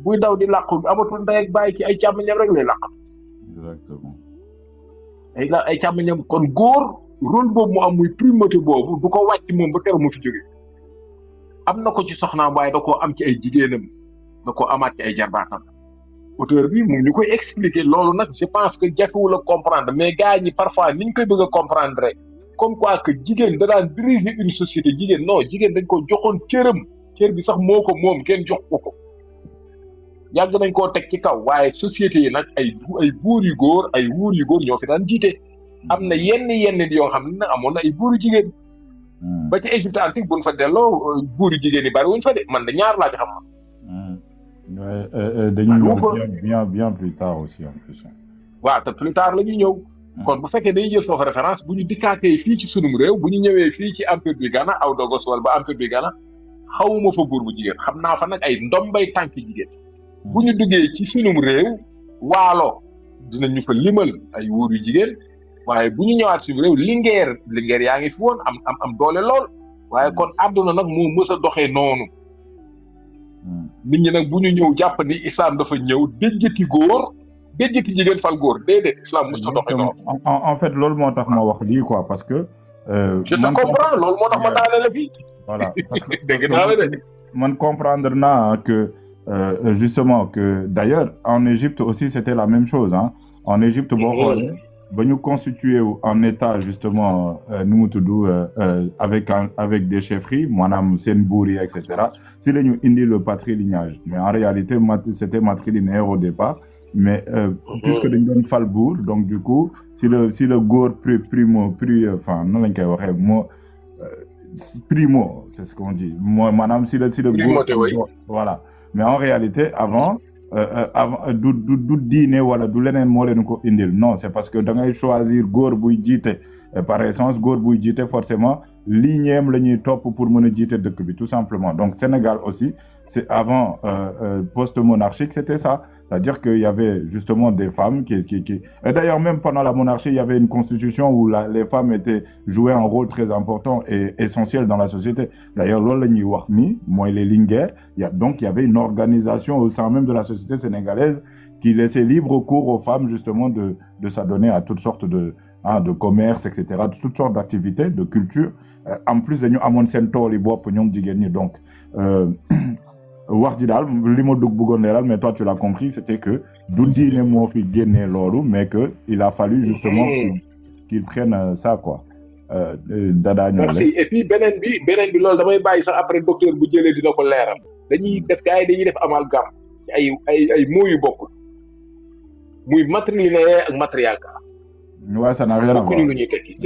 buy daw di làqu amatul ndey ak bàyyi ci ay càmmiñam rek lay làq. exactement. ay càmmiñam kon góor rôle boobu mu am muy primauté boobu du ko wàcc moom ba keroog mu fi jóge am na ko ci soxnaam waaye da koo am ci ay jigéenam da koo amaat ci ay jarbaatam auteur bi mu ñu koy expliquer loolu nag je pense que jafewul a comprendre mais gars ñi parfois ni ñu koy bëgg a comprendre rek comme quoi que jigéen da daan diriger une société jigéen non jigéen dañ ko joxoon cëram cër bi sax moo ko moom kenn jox ko yàgg nañ koo teg ci kaw waaye société yi nag ay buur yu góor ay wuur yu góor ñoo fi daan jiite am na yenn yoo xam ne nag amoon na ay buuru jigéen ba ci Égypte antique buñ fa delloo buuru jigéen yi bari wuñ fa de man de ñaar laa ci xam. dañu ñëw bien plus tard aussi en plus. waaw te plus tard la ñuy ñëw. kon bu fekkee dañuy jël foofu référence bu ñu dikkaatee fii ci sunum réew bu ñu ñëwee fii ci empire du Ghana aw Dogos wala ba empire du Ghana xawuma fa buur bu jigéen xam naa fa nag ay ndombay tànki jigéen. bu ñu duggee ci sunum réew waalo dinañu fa limal ay wuur yu jigéen waaye bu ñu ñëwaat suñu réew lingeer yaa ngi fi woon am doole lool waaye kon àdduna nag moo mës a doxee noonu. nit ñi nag bu ñu ñëw jàpp ni islam dafa ñëw déjjati góor déjjati jigéen fal góor déedéet islam mës a doxee noonu. en fait loolu moo tax ma wax lii quoi parce que. je te comprends loolu moo tax ma daane la fii. voilà parce que dégg naa la de. man comprendre naa que justement que d'ailleurs en Égypte aussi c'était la même chose hein en Égypte boo xoolee ba ñu constitué en état justement nu mu tudd avec des chefferies maanaam seen buur yi et cetera si la ñu indi le patrilignage mais en réalité c'était matrilinéaire au départ mais puisque dañu doon fal buur donc du coup si le góor enfin nan lañ koy waxee primo c'est ce qu'on dit mooy maanaam si le góor voilà mais en réalité avant du diine wala du leneen moo leen ko indil non c'est parce que da ngay choisir góor buy jiite par essence góor buy jiite forcément lignéem la ñuy topp pour mën a jiite dëkk bi tout simplement donc Sénégal aussi c'est avant post-monarchique c'était ça c'est-à-dire qu'il y avait justement des femmes qui et d'ailleurs même pendant la monarchie il y avait une constitution où les femmes jouaient un rôle très important et essentiel dans la société d'ailleurs loolu la ñuy wax ni mooy les linguères donc il y avait une organisation au sein même de la société sénégalaise qui laissait libre cours aux femmes justement de s'adonner à toutes sortes de commerce et cetera de toutes sortes d'activités de culture en plus dañu amoon seen tool yi bopp ñoom jigéen ñi donc wax ji daal li ma dugg bëggoon leeral mais toi tu l'as compris c'était que du diine moo fi génnee loolu mais que il a fallu justement qu'ils prennent ça quoi dadaa ñoo merci et puis beneen bi loolu damay bàyyi sax après docteur bu jëlee dina ko leeral dañuy def amalgame ay mots yu bokkul muy matrilinéaire ak matriarcat. waaw ça n'a rien à voir bokkuñu lu ñuy tekki.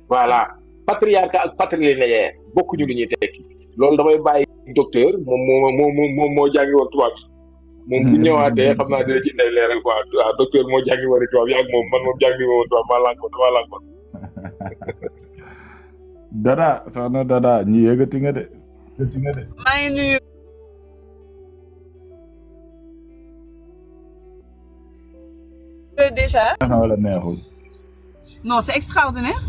voilà patriarcat ak patrilinéaire bokkuñu lu ñuy tekki loolu damay bàyyi docteur moom moo jàngi woon tubaab bi moom bu ñëwaatee xam naa dina ci ndey leeral quoi waaw docteur moo jàngi woon tubaab yi ak moom jàngi woon tubaab maa lànkoon dada soxna dada ñi yëgati nga de maa ngi nuyu déjà wala neexul non c'est extraordinaire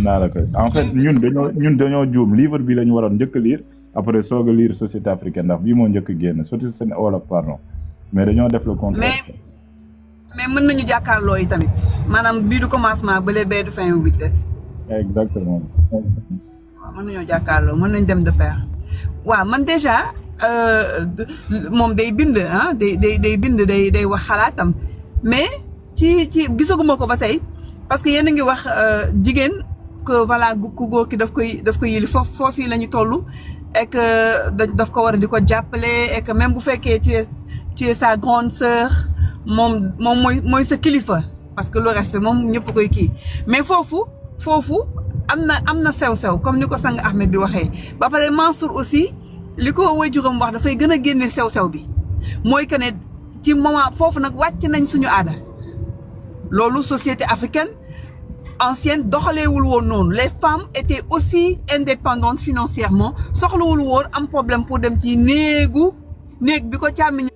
naa la koy en fait ñun dañoo juum livre bi la ñu waroon njëkk a lire après soog a lire société africaine ndax bii moo njëkk a génn société wolof pardon mais dañoo def le contraire. mais mën nañu jàkkaarloo yi tamit maanaam bii du commencement ba bee du fin bi peut-être. exactement. waaw mën nañoo jàkkaarloo mën nañ dem de pair waaw man déjà moom day bind ah day bind day wax xalaatam mais ci gisaguma ko ba tey parce que yéen a ngi wax jigéen que voilà ku góor ki daf koy yili foofu la ñu toll et que daf ko war a di ko jàppale et que même bu fekkee tu es sa grande sœur moom mooy sa kilifa parce que le respect moom ñëpp koy kii mais foofu am na sew-sew comme ni ko sang Ahmed di waxee ba pare Mansour aussi li ko waajuram wax dafay gën a génne sew-sew bi mooy que ne ci moment foofu nag wàcc nañ suñu aada loolu société africaine ancienne doxaleewul woon noonu les femmes étaient aussi indépendantes financièrement soxlawul woon am problème pour dem ci néeg bi ko càmmiñ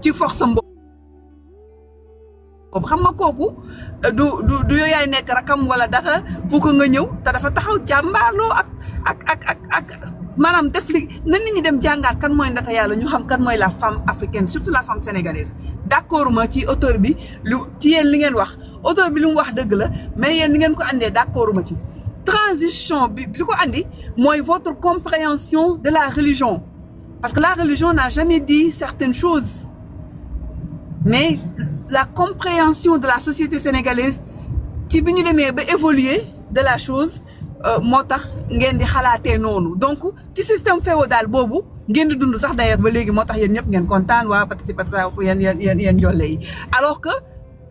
ci force boobu xam nga kooku du yow yaay nekk rakam wala dara pour que nga ñëw te dafa taxaw jàmbaarloo ak maanaam def li na nit ñi dem jàngaat kan mooy Ndata Yàlla ñu xam kan mooy la femme africaine surtout la femme sénégalaise d'accord ma ci auteur bi ci yéen li ngeen wax auteur bi lu mu wax dëgg la mais yéen li ngeen ko andee d'accord ma ci transition bi li ko andi mooy votre compréhension de la religion parce que la religion n'a jamais dit certaines choses mais la compréhension de la société sénégalaise ci bi ñu demee ba évoluer de la chose moo tax ngeen di xalaatee noonu donc ci système féodal boobu ngeen di dund sax d'ailleurs ba léegi moo tax yéen ñëpp ngeen kontaan waa patati patata yéen jolle yi alors que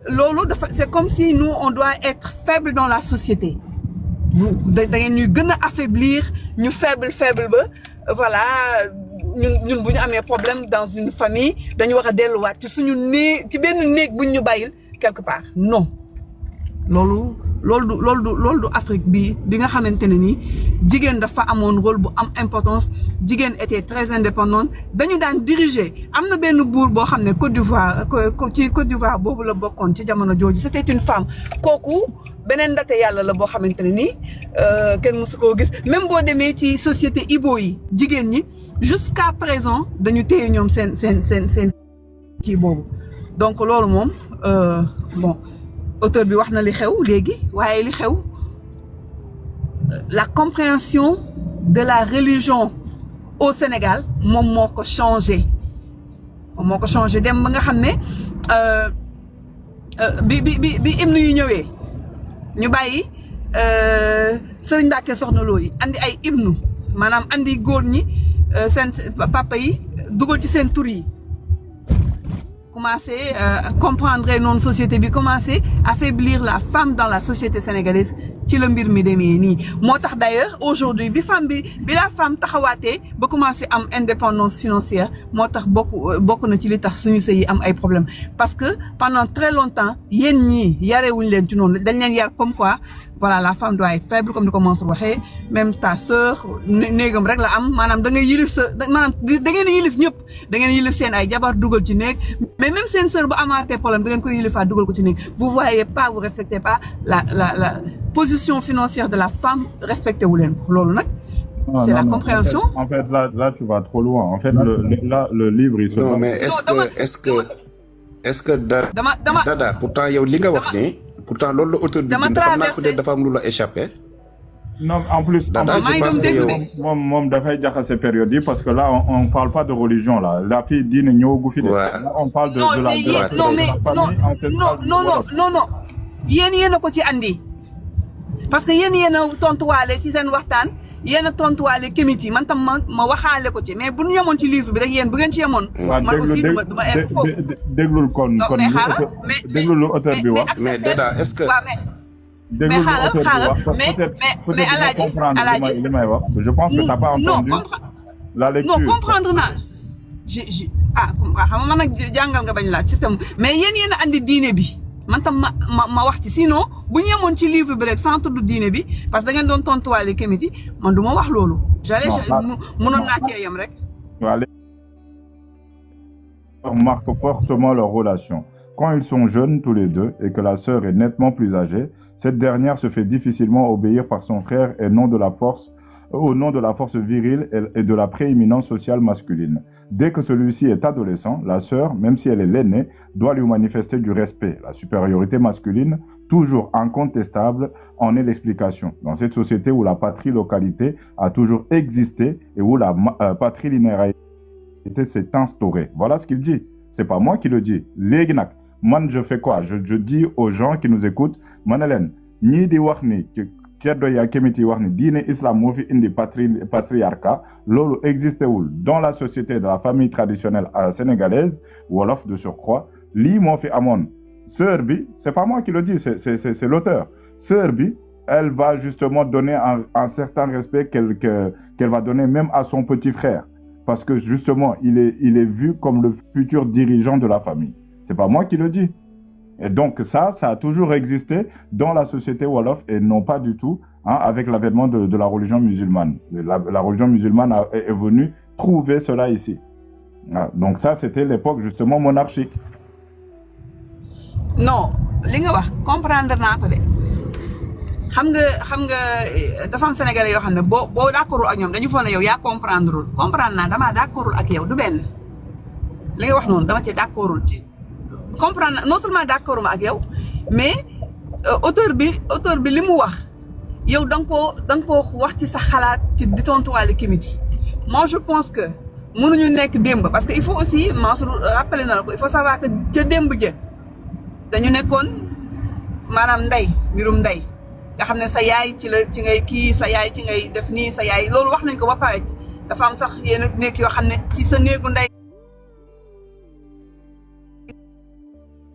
loolu dafa c'est comme si nous on doit être faible dans la société da ngeen ñuy gën a affaiblir ñu faible ba voilà ñun bu ñu amee problème dans une famille dañu war a delluwaat ci suñu néeg ci benn néeg buñ ñu bàyyil quelque part non loolu du Afrique bi nga xamante ne nii jigéen dafa amoon rôle bu am importance jigéen était très indépendante dañu daan diriger am na benn buur boo xam ne Côte d'Ivoire boobu la bokkoon ci jamono jooju c'était une femme kooku beneen Ndata Yàlla la boo xamante ne nii kenn mësu koo gis même boo demee ci société Ibo yi jigéen ñi jusqu'à présent dañu téye ñoom seen kii boobu donc loolu moom bon auteur bi wax na li xew léegi waaye li xew la compréhension de la religion au Sénégal moom moo ko changé dem ba nga xam ne bi hymne yu ñëwee ñu bàyyi Serigne Mbacké Soxna Lo yi andi ay hymne maanaam andi góor ñi seen papa yi dugal ci seen tur yi commencer comprendre noonu société bi commencer affaiblir la femme dans la société sénégalaise ci la mbir mi demee nii moo tax d'ailleurs aujourd'hui bi la femme taxawaatee ba commencer am indépendance financière moo tax bokk na ci li tax suñu sëy yi am ay problèmes parce que pendant très longtemps yéen ñii yarewuñu leen ci noonu dañ leen yar comme quoi voilà la femme doit être faible comme ni ko Mansour waxee même ta sœur néegam rek la am maanaam da ngay yilif maanaam da ngeen yilif ñëpp da ngeen yilif seen ay jabar dugal ci néeg mais même seen sœur bu amaatee problème da ngeen koy yilifaat dugal ko ci néeg vous voyez pas vous respectez pas la position financière de la femme respecté wu leen ko loolu nag c'est la compréhension. En fait là tu vas trop loin en fait le livre il se non mais est-ce que dada pourtant yow li nga wax ni pourtant loolu la auteur bi bind xam naa peut-être dafa am lu la échappé. Non en plus je pense que yow moom dafay jaxase période yi parce que là on parle pas de religion là la fille diine ñëwagu fi de on parle de la non yéen a ko ci andi parce que yéen a tontuwaale ci seen waxtaan yéen a tontuwaale comité man tam ma waxaale ko ci mais bu ñu yemoon ci livre bi rek yéen bu ngeen ci yemoon. man aussi du ma egg foofu. déglul kon déglul auteur bi wax. mais Dada est-ce que. déglul auteur bi wax peut-être Alaaji li may wax. je pense que t'as pas entendu la lecture. non comprendre naa. xam nga man nag jàngal nga bañ laaj système mais yéen a andi diine bi. man tam ma wax ci sinon bu ñu yemoon ci livre bi rek sans tudd diine bi parce que da ngeen doon tontuwaale comité man du ma wax loolu. mënoon naa cee yem rek. Marquent fortement leur relation. Quand ils sont jeunes tous les deux et que la sœur est nettement plus âgée, cette dernière se fait difficilement obéir par son frère au nom de la force virile et de la prééminence sociale masculine. Dès que celui-ci est adolescent, la sœur, même si elle est l'aînée, doit lui manifester du respect. La supériorité masculine, toujours incontestable, en est l'explication. Dans cette société où la patrie-localité a toujours existé et où la patrilinéarité s'est instaurée. Voilà ce qu'il dit. C'est pas moi qui le dis. Léegi nag, man je fais quoi? Je dis aux gens qui nous écoutent, ma ne leen ñii di wax ni Keddo ya Kemiti wax ni diine islam moo fi indi patriarcat loolu existé wul dans la société de la famille traditionnelle sénégalaise wolof de surcroît lii moo fi amoon sœur bi c'est pas moi qui le dis c'est l'auteur sœur bi elle va justement donner un certain respect qu'elle va donner même à son petit frère parce que justement il est vu comme le futur dirigeant de la famille c'est pas moi qui le dis. Et donc ça a toujours existé dans la société wolof et non pas du tout avec l'avènement de la religion musulmane. La religion musulmane est venue trouver cela ici. Donc ça, c'était l'époque justement monarchique. non li nga wax comprendre naa ko de xam nga dafa am sénégalais yoo xam ne boo d'accordul ak ñoom dañu foog ne yow yaa comprendre naa damaa d'accordul ak yow du benn li nga wax noonu dama ci d'accordul ci comprendre non seulement d'accorduma ak yow mais auteur bi li mu wax yow da nga koo wax ci sa xalaat ci di tontuwaale Kimiti moi je pense que mënuñu nekk démb parce que il faut aussi Mansour rappeler na la ko il faut savoir que ca démb ja dañu nekkoon maanaam mbirum ndey nga xam ne sa yaay ci ngay kii sa yaay ci ngay def nii sa yaay loolu wax nañ ko ba pare dafa am sax yenn nekk yoo xam ne ci sa néegu ndey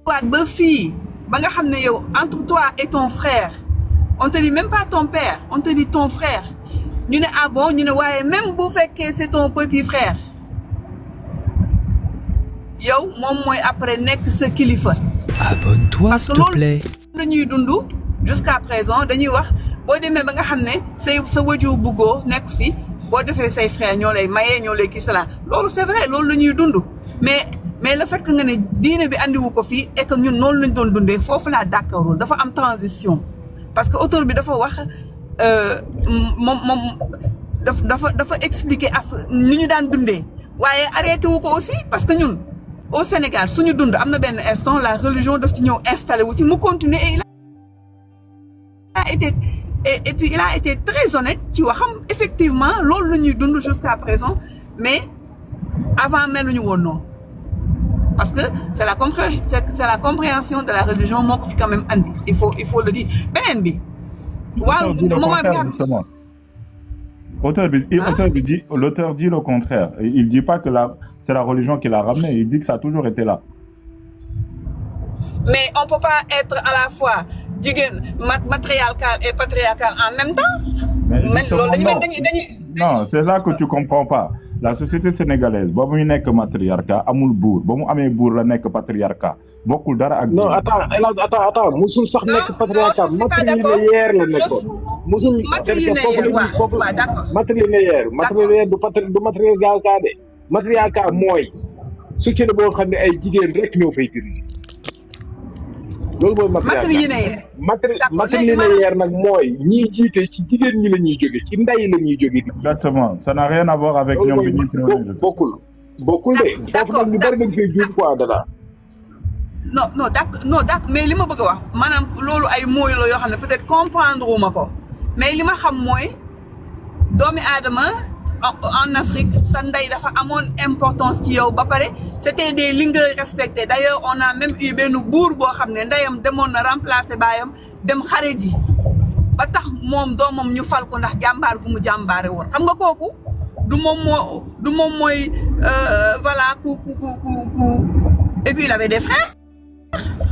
waat ba fii ba nga xam ne yow entre toi et ton frère on te dit même pas ton père on te dit ton frère ñu ne ah bon ñu ne waaye même bu fekkee c'est ton petit frère yow moom mooy après nekk sa kilifa. Abonne-toi s'il te plaît. la ñuy dund jusqu'à présent dañuy wax boo demee ba nga xam ne sa wajur bu góor nekk fi boo defee say frère ñoo lay maye ñoo lay gis la loolu c'est vrai loolu la ñuy dund mais le fait que nga ne diine bi andiwu ko fii et que ñun noonu lañ doon dundee foofu laa d'accord dafa am transition parce que auteur bi dafa wax moom dafa expliquer ni ñu daan dundee waaye arrêté wu ko aussi parce que ñun au Sénégal suñu dund am na benn instant la religion daf ci ñëw installé wu ci mu continuer et puis il a été très honnête ci waxam effectivement loolu la ñuy dund jusqu'à présent mais avant meluñu woon noonu parce que c'est la compréhension de la religion moo ko fi quand même andi il faut le dire beneen bi waaw moment bi l'auteur dit le contraire. Il dit pas que c'est la religion qui l'a ramené. Il dit que ça a toujours été là. Mais on peut pas être à la fois matriarcal et patriarcal en même temps. Non, c'est là que tu comprends pas. La société sénégalaise, ba muy nekk matriarcat amul buur ba mu amee buur la nekk patriarcat bokkul dara ak. non attends musul sax nekk patriarcat matrilinéaire la nekkoon. musul matrilinéaire du matriarcat de matriarcat mooy société boo xam ne ay jigéen rek ñoo fay diri loolu mooy matrilinéaire nag mooy ñiy jiite ci jigéen ñi la ñuy jóge ci ndey la ñuy jóge. Exactement, ça n'a rien à voir avec ñoom bi ñuy bokkul de foofu nag ñu bari dañ koy juum quoi dara. non d'accord mais li ma bëgg a wax maanaam loolu ay mooy la yoo xam ne peut-être comprendre wu ma ko mais li ma xam mooy doomi aadama en Afrique sa ndey dafa amoon importance ci yow ba pare c'était des lingers respectés d'ailleurs on a même eu benn buur boo xam ne ndeyam demoon na remplacer baayam dem xare ji ba tax moom doomam ñu fal ko ndax jàmbaar gu mu jàmbaare woon xam nga kooku du moom mooy voilà ku et puis il avait des frères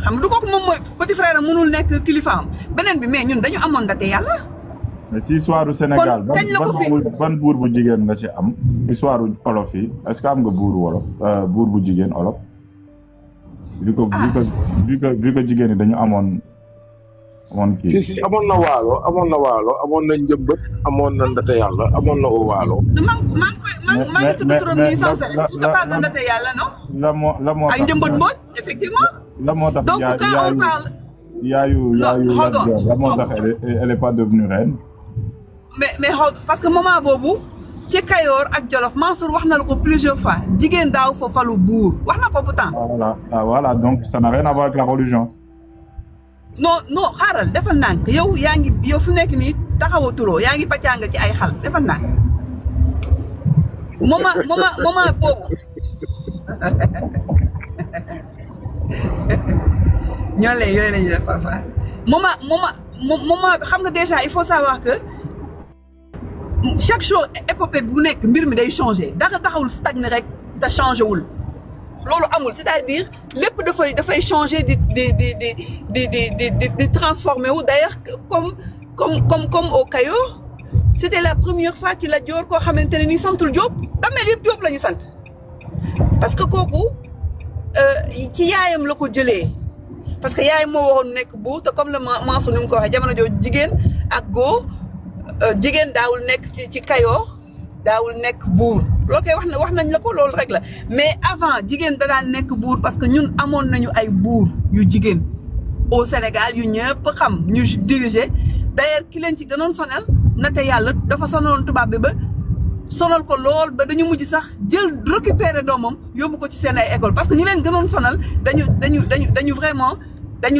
xam nga du kooku moom mooy petit frère am mënul nekk kilifaam beneen bi mais ñun dañu amoon ndate yàlla. mais si histoire du Sénégal ban buur bu jigéen nga ci am histoire olof yi est-ce que am nga buur bu jigéen olof vu que jigéen ñi dañu amoon kii. si amoon na waalo amoon na njëmbët amoon na ndate yàlla amoon na waalo. maa ngi tudd turam nii sans arrêt je te parle de ndate yàlla non. la moo tax ay njëmbët mboot effectivement. la moo tax donc quand on parle. yaayu la moo tax elle est pas devenue reine. mais parce que moment boobu ci Kayoor ak Jolof Mansour wax na la ko plusieurs fois jigéen daaw fa falu buur wax na ko pourtant. voilà donc ça n'a rien à voir avec la religion. non xaaral defal ndànk yow fu nekk nii taxawatuloo yaa ngi pàccanga ci ay xal defal ndànk moment boobu yooyu lañuy def parfois moment xam nga déjà il faut savoir que chaque jour épopée bu nekk mbir mi day changer dara taxawul stagné rek te changé wul loolu amul c'est-à-dire lépp dafay changer di transformer wu d'ailleurs comme au Kayoor c'était la première fois ci la Joor koo xamante ne ni santul Jóob damel yëpp Jóob la ñu sant parce que kooku ci yaayam la ko jëlee parce que yaayam moo waroon nekk buur te comme le Mansour ni mu ko waxee jamono jooju jigéen ak góor jigéen daawul nekk ci Kayoor daawul nekk buur loolu kay wax nañ la ko loolu rek la mais avant jigéen da daan nekk buur parce que ñun amoon nañu ay buur yu jigéen au Sénégal yu ñëpp xam ñu diriger d'ailleurs ki leen ci gënoon sonal nate yàlla dafa sonaloon tubaab bi ba sonal ko lool ba dañu mujj sax jël récupérer doomam yóbbu ko ci seen ay école parce que ñi leen gënoon sonal dañu vraiment dañ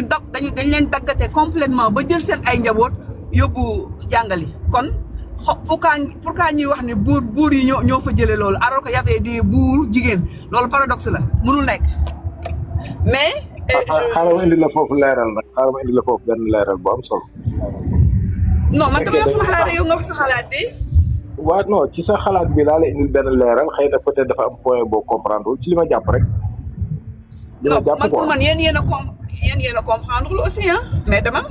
leen daggate complètement ba jël seen ay njaboot yóbbu jàngali kon pourquoi ñuy wax ne buur yi ñoo fa jëlee loolu alors que y avait des buur jigéen loolu paradoxe la mënul nekk mais xaaral ma indi la foofu leeral nag xaaral ma indi la foofu benn leeral bu am solo non man dama wax sama xalaat yow nga wax sa xalaat bi waaw non ci sa xalaat bi laa lay indil benn leeral xëy na peut-être dafa am point boo comprendre ci li ma jàpp rek non man pour man yéen a comprendre lu aussi hein mais dama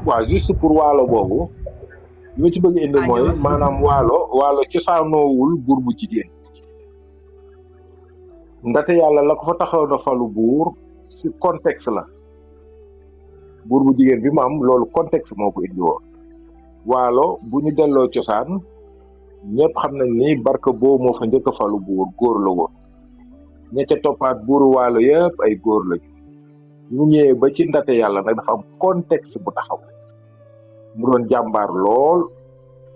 waaw juste pour waalo boobu li ma ci bëgg indi mooy maanaam waalo cosaanoowul buur bu jigéen ndate yàlla la ko fa taxaw na falu buur ci contexte la buur bu jigéen bi mu am loolu contexte moo ko indi woon waalo bu ñu delloo cosaan ñëpp xam nañ ni barka boo moo fa njëkk a falu buur góor la woon ña ca toppaat buuru waalo yëpp ay góor lañu ñu ñëwee ba ci ndate yàlla nag dafa am contexte bu taxaw mu doon jàmbaar lool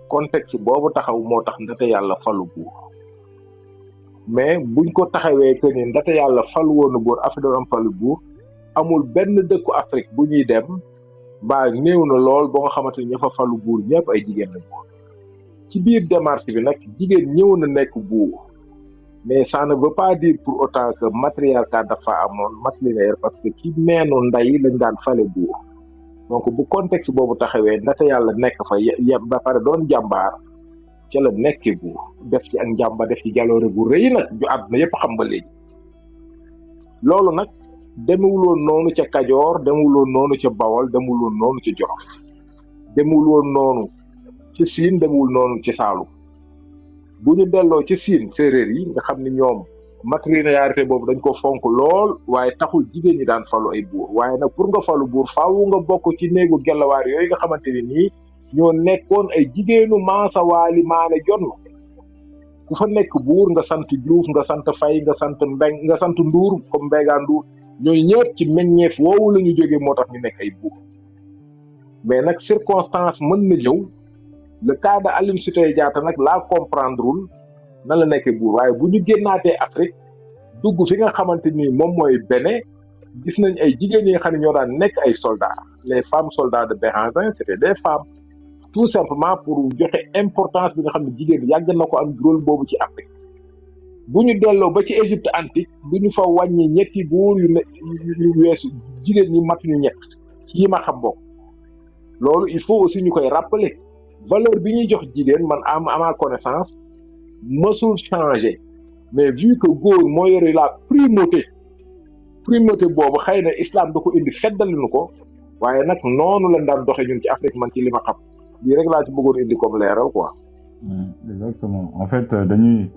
contexte boobu taxaw moo tax ndate yàlla falu buur mais buñ ko taxawee que ni ndate yàlla falu woon buur Afrique doon am falu buur amul benn dëkku Afrique bu ñuy dem mbaa néew na lool ba nga xamante ni ña fa falu buur ñëpp ay jigéen lañu woon ci biir démarche bi nag jigéen ñëw na nekk buur mais ça ne veut pas dire pour autant que matriarcat dafa amoon matrilinéaire parce que ci meenu ndey lañ daan fale buur donc bu contexte boobu taxawee ndate yàlla nekk fa ba pare doon jàmbaar ca la nekkee buur def ci ak njàmba def ci jaloore bu rëy nag ju àdduna yépp xam ba léegi loolu nag demewuloon noonu ca Kajoor demewuloon noonu ca Bawol demewuloon noonu ca Jolof demewuloon noonu ci Siin demewul noonu ci Saalum bu ñu delloo ci Siin séeréer yi nga xam ni ñoom matrilinéarité boobu dañ ko fonk lool waaye taxul jigéen ñi daan falu ay buur waaye nag pour nga falu buur faaw nga bokk ci néegu gelawaar yooyu nga xamante ni nii ñoo nekkoon ay jigéenu maasawaali maane jonn ku fa nekk buur nga sant Juuf nga sant Fay nga sant Mbeng nga sant Nduur comme Mbengaan Nduur ñooñu ñëpp ci meññeef woowu la ñu jógee moo tax ñu nekk ay buur mais nag circonstance mën na ñëw le cas de Aline Sitoé Diatta nag laa comprendrewul na la nekkee buur waaye bu ñu génnaatee Afrique dugg fi nga xamante ni moom mooy Bénin gis nañ ay jigéen yi nga xam ne ñoo daan nekk ay soldats les femmes soldats de Béhanzin c'était des femmes tout simplement pour joxe importance bi nga xam ne jigéen yàgg na ko am rôle boobu ci Afrique bu ñu delloo ba ci Égypte antique du ñu fa wàññi ñetti buur yu weesu jigéen ñi mat ñu ñett ci yi ma xam bokk loolu il faut aussi ñu koy rappeler valeur bi ñuy jox jigéen man à ma connaissance mësul changer mais vu que góor moo yore la primauté boobu xëy na islam da ko indi feddali nu ko waaye nag noonu lañ daan doxe ñun ci Afrique man ci li ma xam lii rek laa ci bëggoon indi comme leeral quoi. Exactement en fait dañuy.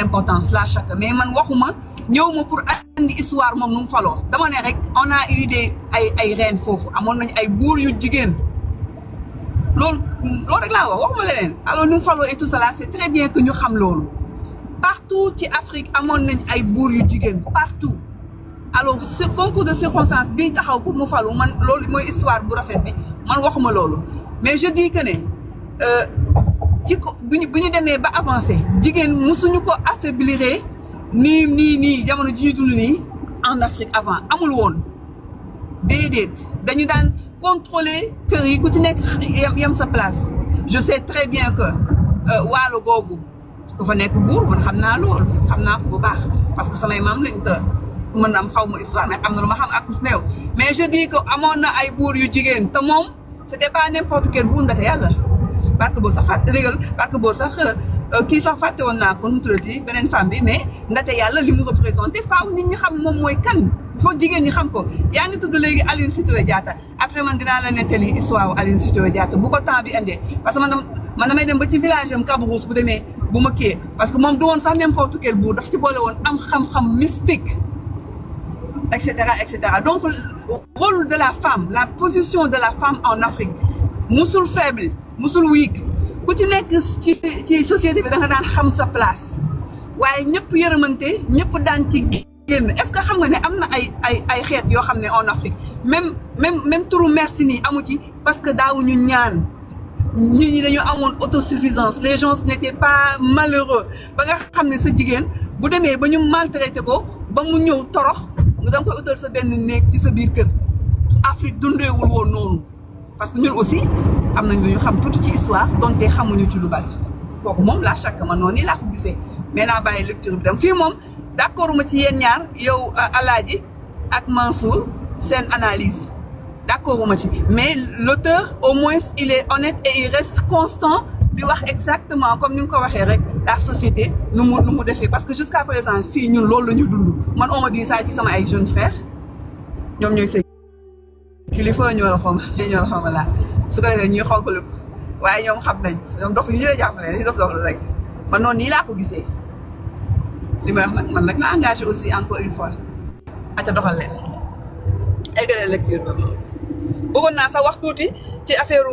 importance la chaque mais man waxuma ñëw ma pour andi histoire moom nu mu faloo dama ne rek on a eu ay reine foofu amoon nañu ay buur yu jigéen loolu rek laa wax waxuma leneen alors nu mu faloo et tout cela c'est très bien que ñu xam loolu partout ci Afrique amoon nañ ay buur yu jigéen partout alors ce concours de circonstances bi taxaw pour mu falu man loolu mooy histoire bu rafet bi man waxuma loolu mais je dis que ne ci ko bu ñu demee ba avancé jigéen musuñu ko affaiblir nii jamono ji ñu dund nii en Afrique avant amul woon déedéet dañu daan contrôler kër yi ku ci nekk yem sa place je sais très bien que waalo googu ku fa nekk buur man xam naa loolu xam naa ko bu baax parce que samay maam lañ te mën am xaw ma histoire nag am na lu ma xam akus néew mais je dis que amoon na ay buur yu jigéen te moom c'était pas n'importe quel buur ndate yàlla parce que boo sax fàtte régal parce que boo sax kii sax fàtte woon naa ko nu mu tuddati beneen femme bi mais ndate yàlla li mu représenté faaw nit ñi xam moom mooy kan foog jigéen ñi xam ko yaa ngi tudd léegi Aline Sitoé Diatta après man dinaa la nettali histoire Aline Sitoé Diatta bu ko temps bi indee parce que man damay dem ba ci village am Kabrousse bu demee bu ma kii parce que moom du woon sax n'importe quel buur daf ci boole woon am xam-xam mystique etc., etc. Donc, le rôle de la femme, la position de la femme en Afrique, musul faible, musul weak. Ku ci nekk ci société bi da nga daan xam sa place waaye ñëpp yërëmante ñëpp daan ci génn est-ce que xam nga ne am na ay xeet yoo xam ne en Afrique même turu merci nii amu ci parce que daawuñu ñaan nit ñi dañu amoon autosuffisance les gens n'étaient pas malheureux ba nga xam ne sa jigéen bu demee ba ñu maltraité ko ba mu ñëw torox da nga koy utal sa benn néeg ci sa biir kër Afrique dundeewul woon noonu parce que ñun aussi am nañ lu ñu xam tuuti ci histoire donte xamuñu ci lu bari kooku moom laa chaque man noonu nii laa ko gisee mais naa bàyyi lecture bi dem fii moom d'accord ma ci yéen ñaar yow Alaaji ak Mansour seen analyse d'accord ma ci mais l'auteur au moins il est honnête et il reste constant di wax exactement comme ni nga ko waxee rek la société nu mu defee parce que jusqu'à présent fii ñun loolu la ñu dund man on m'a dit ça ci sama ay jeunes frères ñoom ñooy sëy kilifa ñoo la xaw ma laa su ko defee ñuy xonk waaye ñoom xam nañ ñoom dof yu ñu la jàppale li dof rek man noonu nii laa ko gisee li may wax nag man nag la engagé aussi encore une fois aca doxal leen eggale lecture ba moom bëggoon naa sax wax tuuti ci affaire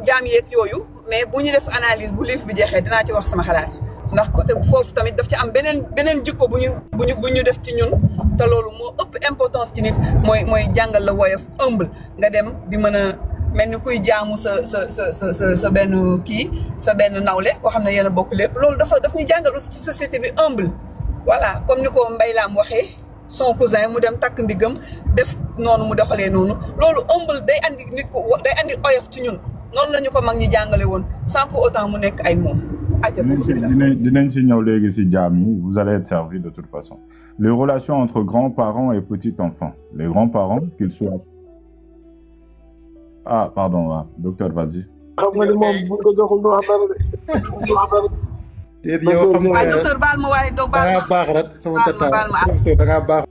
jaam yeeg yooyu mais bu ñu def analyse bu livre bi jeexee dinaa ci wax sama xalaat ndax côté foofu tamit daf ci am beneen jikko bu ñu def ci ñun te loolu moo ëpp importance ci nit mooy jàngal la woyof humble nga dem di mën a mel ni kuy jaamu sa benn kii sa benn nawle koo xam ne yéen a bokk lépp loolu daf ñu jàngal aussi ci société bi humble voilà comme ni ko Mbaye Lam waxee son cousin mu dem takk ndigam def noonu mu doxalee noonu loolu humble day andi nit ko day andi oyof ci ñun noonu la ñu ko mag ñi jàngale woon sans pour autant mu nekk ay moom. dinañ ci ñëw léegi ci jaam yi vous allez être servi de toute façon les relations entre grands-parents et petits-enfants les grands-parents qu'ils soient ah pardon waaw docteur vas-y. xam nga ni moom bu ko joxul du wax dara de. yow xam nga waaye docteur baal ma waaye doo baal ma da ngaa baax rek sama tata baal ma da ngaa baax